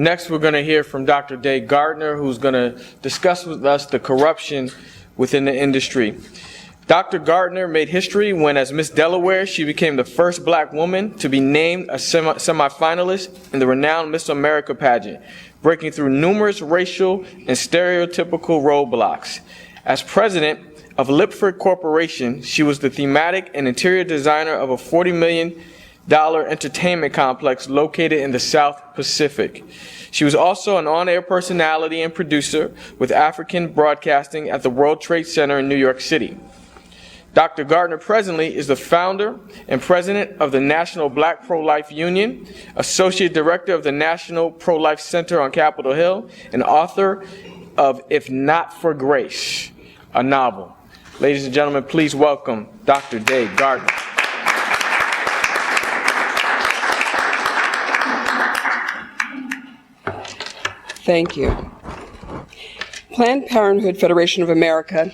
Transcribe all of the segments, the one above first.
Next, we're going to hear from Dr. Gardner, who's going to discuss with us the corruption within the industry. Dr. Gardner made history when, as Miss Delaware, she became the first black woman to be named a semifinalist in the renowned Miss America pageant, breaking through numerous racial and stereotypical roadblocks. As president of Lipford Corporation, she was the thematic and interior designer of a $40 million entertainment complex located in the South Pacific. She was also an on-air personality and producer with African Broadcasting at the World Trade Center in New York City. Dr. Gardner presently is the founder and president of the National Black Prolife Union, associate director of the National Pro-Life Center on Capitol Hill, and author of If Not for Grace, a novel. Ladies and gentlemen, please welcome Dr. Gardner. Thank you. Planned Parenthood Federation of America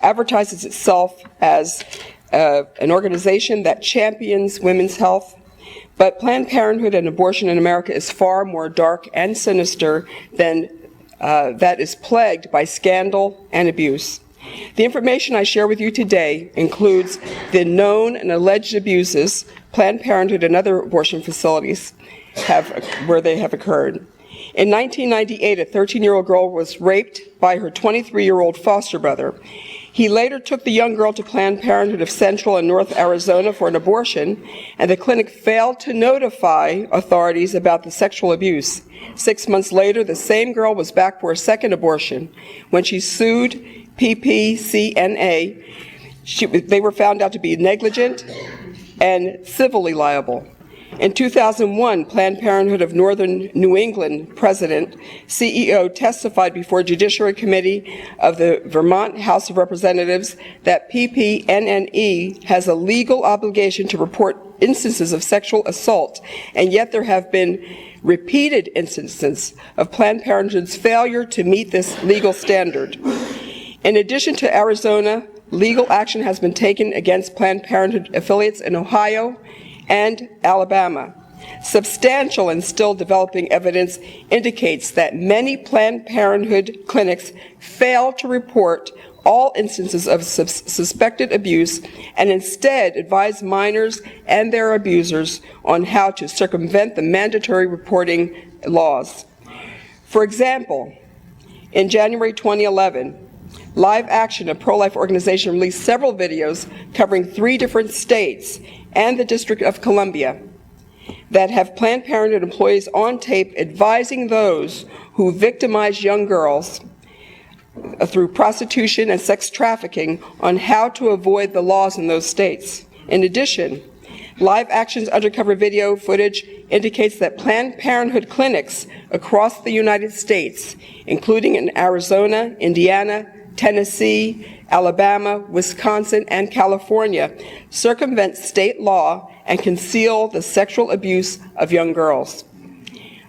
advertises itself as an organization that champions women's health, but Planned Parenthood and abortion in America is far more dark and sinister than that is plagued by scandal and abuse. The information I share with you today includes the known and alleged abuses Planned Parenthood and other abortion facilities where they have occurred. In 1998, a 13-year-old girl was raped by her 23-year-old foster brother. He later took the young girl to Planned Parenthood of Central and North Arizona for an abortion, and the clinic failed to notify authorities about the sexual abuse. 6 months later, the same girl was back for a second abortion. When she sued PPCNA, they were found out to be negligent and civilly liable. In 2001, Planned Parenthood of Northern New England president, CEO, testified before Judiciary Committee of the Vermont House of Representatives that PPNNE has a legal obligation to report instances of sexual assault, and yet there have been repeated instances of Planned Parenthood's failure to meet this legal standard. In addition to Arizona, legal action has been taken against Planned Parenthood affiliates in Ohio and Alabama. Substantial and still developing evidence indicates that many Planned Parenthood clinics fail to report all instances of suspected abuse and instead advise minors and their abusers on how to circumvent the mandatory reporting laws. For example, in January 2011, Live Action, a pro-life organization, released several videos covering 3 different states and the District of Columbia that have Planned Parenthood employees on tape advising those who victimize young girls through prostitution and sex trafficking on how to avoid the laws in those states. In addition, Live Action's undercover video footage indicates that Planned Parenthood clinics across the United States, including in Arizona, Indiana, Tennessee, Alabama, Wisconsin, and California, circumvent state law and conceal the sexual abuse of young girls.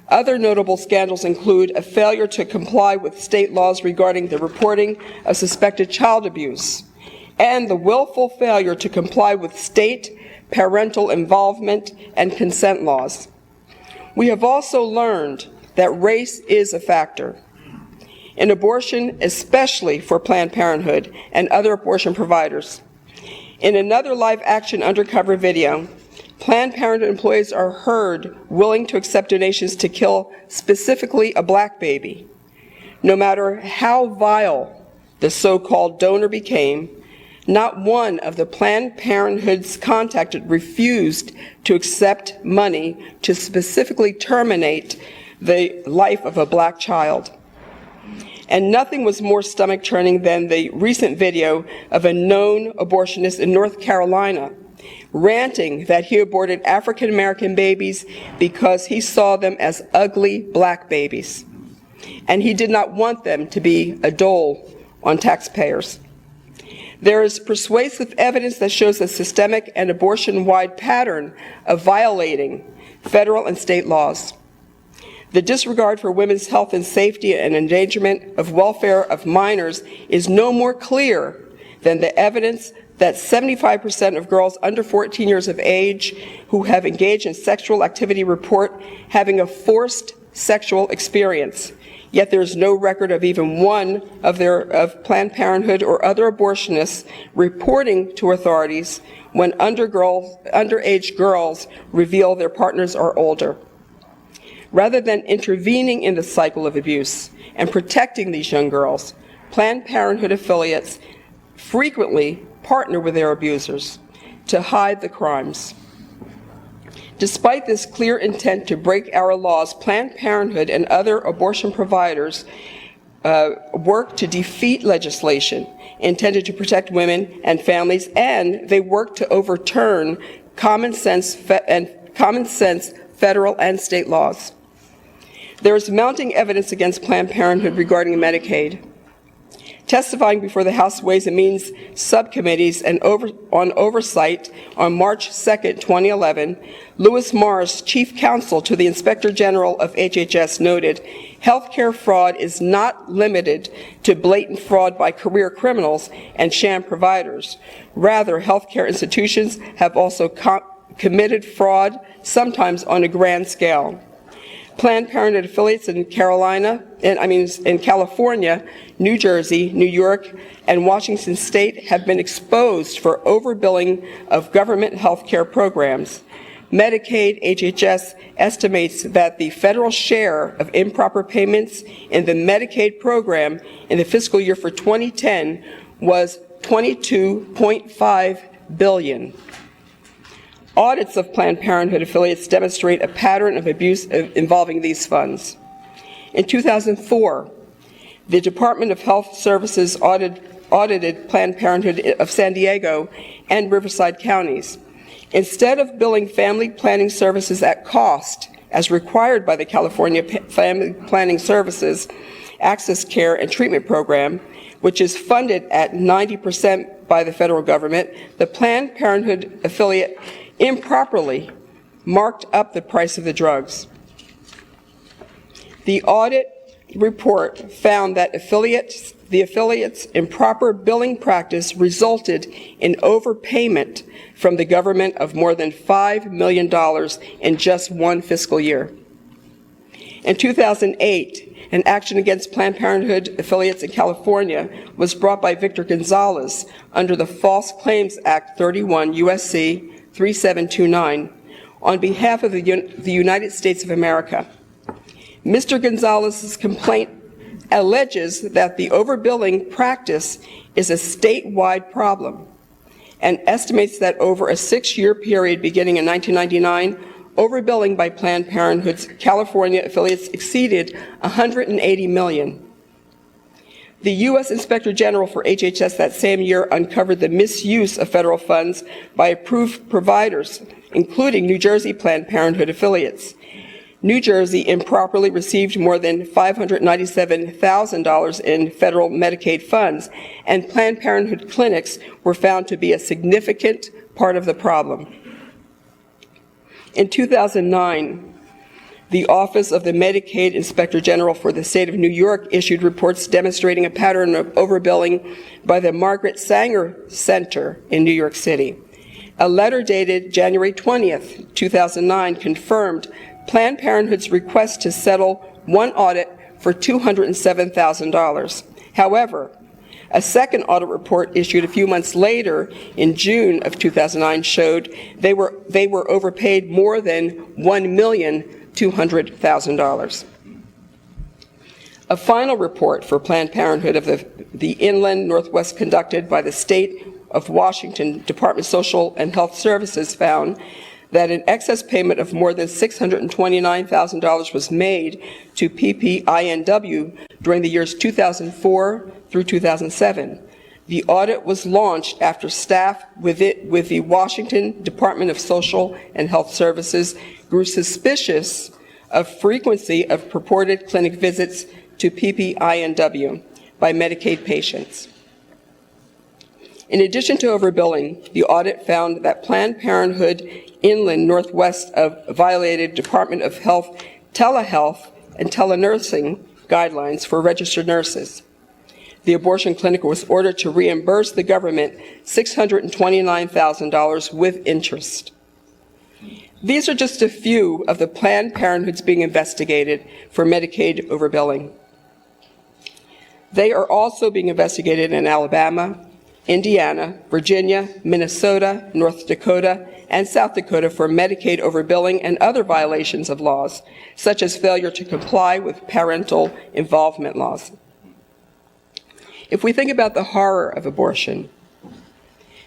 Other notable scandals include a failure to comply with state laws regarding the reporting of suspected child abuse, and the willful failure to comply with state parental involvement and consent laws. We have also learned that race is a factor. In abortion, especially for Planned Parenthood and other abortion providers. In another Live Action undercover video, Planned Parenthood employees are heard willing to accept donations to kill specifically a black baby. No matter how vile the so-called donor became, not one of the Planned Parenthoods contacted refused to accept money to specifically terminate the life of a black child. And nothing was more stomach-churning than the recent video of a known abortionist in North Carolina ranting that he aborted African-American babies because he saw them as ugly black babies, and he did not want them to be a dole on taxpayers. There is persuasive evidence that shows a systemic and abortion-wide pattern of violating federal and state laws. The disregard for women's health and safety and endangerment of welfare of minors is no more clear than the evidence that 75% of girls under 14 years of age who have engaged in sexual activity report having a forced sexual experience. Yet there is no record of even one of Planned Parenthood or other abortionists reporting to authorities when underage girls reveal their partners are older. Rather than intervening in the cycle of abuse and protecting these young girls, Planned Parenthood affiliates frequently partner with their abusers to hide the crimes. Despite this clear intent to break our laws, Planned Parenthood and other abortion providers work to defeat legislation intended to protect women and families, and they work to overturn common sense federal and state laws. There is mounting evidence against Planned Parenthood regarding Medicaid. Testifying before the House Ways and Means subcommittees on oversight on March 2, 2011, Lewis Morris, chief counsel to the Inspector General of HHS, noted, "Healthcare fraud is not limited to blatant fraud by career criminals and sham providers. Rather, healthcare institutions have also committed fraud, sometimes on a grand scale." Planned Parenthood affiliates in California, New Jersey, New York, and Washington State have been exposed for overbilling of government health care programs. Medicaid, HHS, estimates that the federal share of improper payments in the Medicaid program in the fiscal year for 2010 was $22.5 billion. Audits of Planned Parenthood affiliates demonstrate a pattern of abuse involving these funds. In 2004, the Department of Health Services audited Planned Parenthood of San Diego and Riverside counties. Instead of billing family planning services at cost, as required by the California Family Planning Services Access Care and Treatment Program, which is funded at 90% by the federal government, the Planned Parenthood affiliate improperly marked up the price of the drugs. The audit report found that the affiliates' improper billing practice resulted in overpayment from the government of more than $5 million in just one fiscal year. In 2008, an action against Planned Parenthood affiliates in California was brought by Victor Gonzalez under the False Claims Act 31 U.S.C. 3729 on behalf of the United States of America. Mr. Gonzalez's complaint alleges that the overbilling practice is a statewide problem and estimates that over a 6-year period beginning in 1999, overbilling by Planned Parenthood's California affiliates exceeded $180 million. The U.S. Inspector General for HHS that same year uncovered the misuse of federal funds by approved providers, including New Jersey Planned Parenthood affiliates. New Jersey improperly received more than $597,000 in federal Medicaid funds, and Planned Parenthood clinics were found to be a significant part of the problem. In 2009, the Office of the Medicaid Inspector General for the State of New York issued reports demonstrating a pattern of overbilling by the Margaret Sanger Center in New York City. A letter dated January 20th, 2009 confirmed Planned Parenthood's request to settle one audit for $207,000. However, a second audit report issued a few months later in June of 2009 showed they were overpaid more than $1,200,000. A final report for Planned Parenthood of the Inland Northwest conducted by the State of Washington Department of Social and Health Services found that an excess payment of more than $629,000 was made to PPINW during the years 2004 through 2007. The audit was launched after staff with the Washington Department of Social and Health Services grew suspicious of frequency of purported clinic visits to PPINW by Medicaid patients. In addition to overbilling, the audit found that Planned Parenthood Inland Northwest violated Department of Health telehealth and telenursing guidelines for registered nurses. The abortion clinic was ordered to reimburse the government $629,000 with interest. These are just a few of the Planned Parenthoods being investigated for Medicaid overbilling. They are also being investigated in Alabama, Indiana, Virginia, Minnesota, North Dakota, and South Dakota for Medicaid overbilling and other violations of laws, such as failure to comply with parental involvement laws. If we think about the horror of abortion,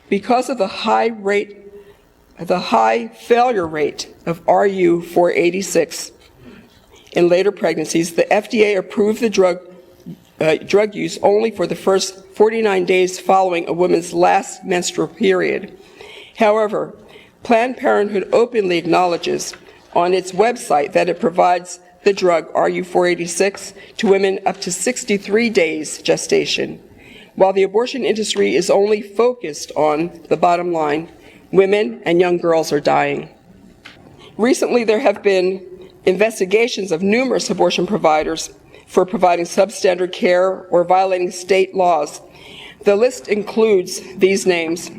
because of the high failure rate of RU 486 in later pregnancies, the FDA approved the drug use only for the first 49 days following a woman's last menstrual period. However, Planned Parenthood openly acknowledges on its website that it provides the drug RU486 to women up to 63 days gestation. While the abortion industry is only focused on the bottom line, women and young girls are dying. Recently, there have been investigations of numerous abortion providers for providing substandard care or violating state laws. The list includes these names: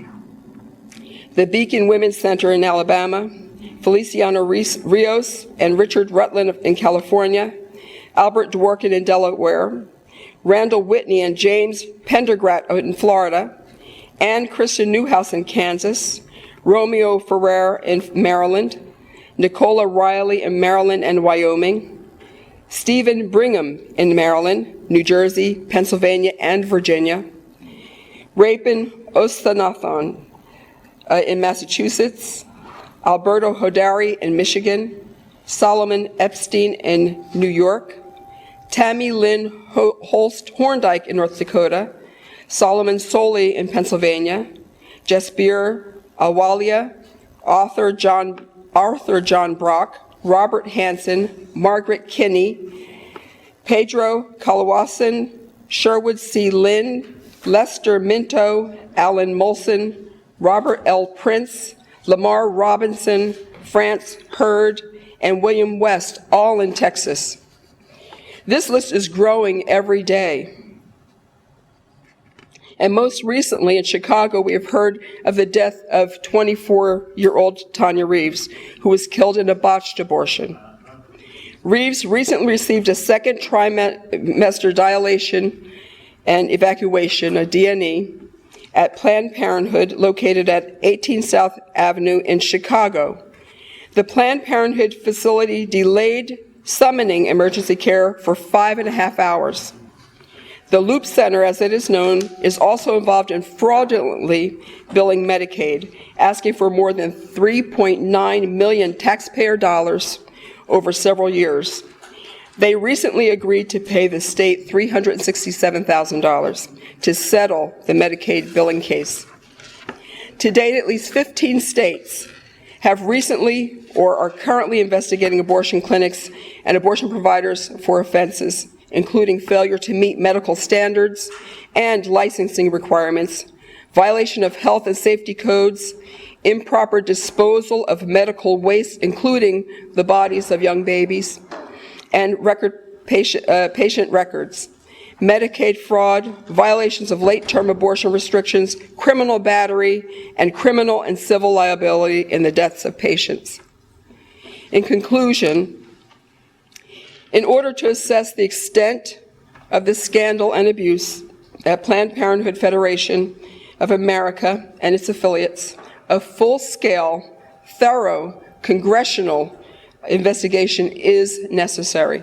the Beacon Women's Center in Alabama, Feliciano Rios and Richard Rutland in California, Albert Dworkin in Delaware, Randall Whitney and James Pendergrass in Florida, Ann Christian Newhouse in Kansas, Romeo Ferrer in Maryland, Nicola Riley in Maryland and Wyoming, Stephen Brigham in Maryland, New Jersey, Pennsylvania, and Virginia, Rapin Ostanathan in Massachusetts, Alberto Hodari in Michigan, Solomon Epstein in New York, Tammy Lynn Holst Horndike in North Dakota, Solomon Soley in Pennsylvania, Jasbir Awalia, Arthur John Brock, Robert Hansen, Margaret Kinney, Pedro Calawasan, Sherwood C. Lynn, Lester Minto, Alan Molson, Robert L. Prince, Lamar Robinson, France Hurd, and William West, all in Texas. This list is growing every day. And most recently in Chicago, we have heard of the death of 24-year-old Tanya Reeves, who was killed in a botched abortion. Reeves recently received a second trimester dilation and evacuation, a DNE, at Planned Parenthood located at 18 South Avenue in Chicago. The Planned Parenthood facility delayed summoning emergency care for 5.5 hours. The Loop Center, as it is known, is also involved in fraudulently billing Medicaid, asking for more than $3.9 million taxpayer dollars over several years. They recently agreed to pay the state $367,000 to settle the Medicaid billing case. To date, at least 15 states have recently or are currently investigating abortion clinics and abortion providers for offenses, including failure to meet medical standards and licensing requirements, violation of health and safety codes, improper disposal of medical waste, including the bodies of young babies, and patient records, Medicaid fraud, violations of late-term abortion restrictions, criminal battery, and criminal and civil liability in the deaths of patients. In conclusion, in order to assess the extent of this scandal and abuse at Planned Parenthood Federation of America and its affiliates, a full-scale, thorough congressional investigation is necessary.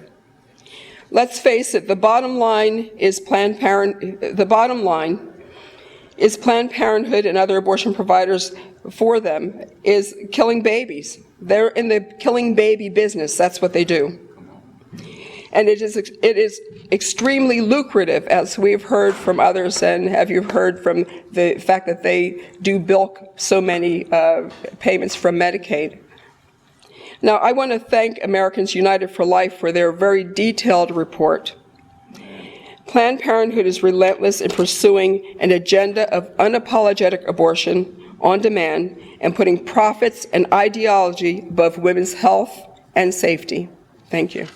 Let's face it, the bottom line is Planned Parenthood and other abortion providers for them is killing babies. They're in the killing baby business. That's what they do. And it is extremely lucrative, as we've heard from others, and have you heard from the fact that they do bilk so many payments from Medicaid. Now, I want to thank Americans United for Life for their very detailed report. Planned Parenthood is relentless in pursuing an agenda of unapologetic abortion on demand and putting profits and ideology above women's health and safety. Thank you.